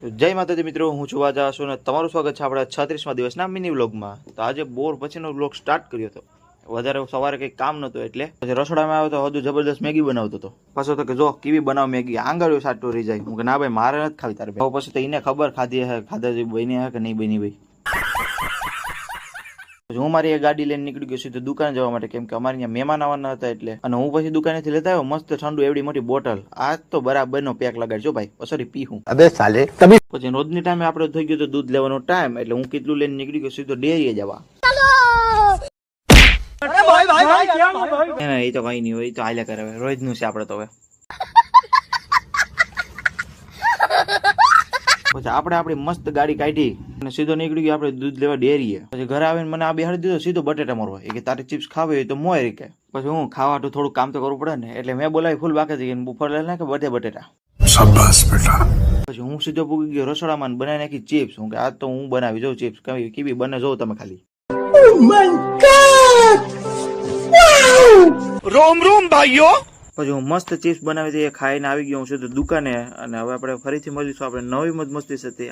જય માતાજી મિત્રો, હું છું વાજા છું અને તમારું સ્વાગત છે આપણા 36મા દિવસના મિની વ્લોગમાં। તો આજે બોર પછીનો વ્લોગ સ્ટાર્ટ કર્યો હતો। વધારે સવારે કંઈ કામ નહોતું એટલે પછી રસોડામાં આવ્યો તો હજુ જબરદસ્ત મેગી બનાવતો હતો। પાછો તો કે જો કેવી બનાવ મેગી, આંગળીઓ સાટું રહી જાય। હું કે ના ભાઈ મારે નથી ખાવી તારે। પછી તો એને ખબર ખાધી હે, ખાધા જેવી બની હે કે નહીં બની ભાઈ। પછી હું મારી ગાડી લઈને નીકળી ગયો સીધો દુકાન જવા માટે, કેમ કે અમારે અહીંયા મહેમાન આવવાના હતા એટલે। અને હું પછી દુકાનેથી લેતા આવ્યો મસ્ત ઠંડુ એવડી મોટી બોટલ। આજ તો બરાબરનો પેક લગાડજો ભાઈ, સોરી પીહું। અબે સાલે તभी પછી રોજની ટાઈમે આપણે થઈ ગયો તો દૂધ લેવાનો ટાઈમ, એટલે હું કેટલું લઈને નીકળી ગયો સીધો ડેરીએ જવા। એ તો કઈ નહીં હોય, એ તો હાલ્યા કરે, રોજનું છે આપણે તો હવે। પછી આપણે આપણી મસ્ત ગાડી કાઢી અને સીધો નીકળી ગયો આપણે દૂધ લેવા ડેરીએ। પછી ઘરે આવીને મને આ બેહાડી દીધો સીધો બટેટા મારવા। એ કે તારે ચિપ્સ ખાવી હોય તો મોય કે। પછી હું ખાવા તો થોડું કામ તો કરવું પડે ને, એટલે મેં બોલાવી ફૂલ બાકી થઈ ગઈ બુફર લઈને કે બધે બટેટા। शाबाश बेटा। પછી હું સીધો પૂગી ગયો રસોડામાં, બનાવી નાખી ચિપ્સ। હું કે આજ તો હું બનાવી જોઉં ચિપ્સ, કેવી બને જોઉં તમે ખાલી। रोम रोम भाइयों। પછી હું મસ્ત ચિપ્સ બનાવી દઈએ, ખાઈને આવી ગયો હું સીધો દુકાને। અને હવે આપણે ફરીથી મળીશું આપણે નવી મસ્તી સાથે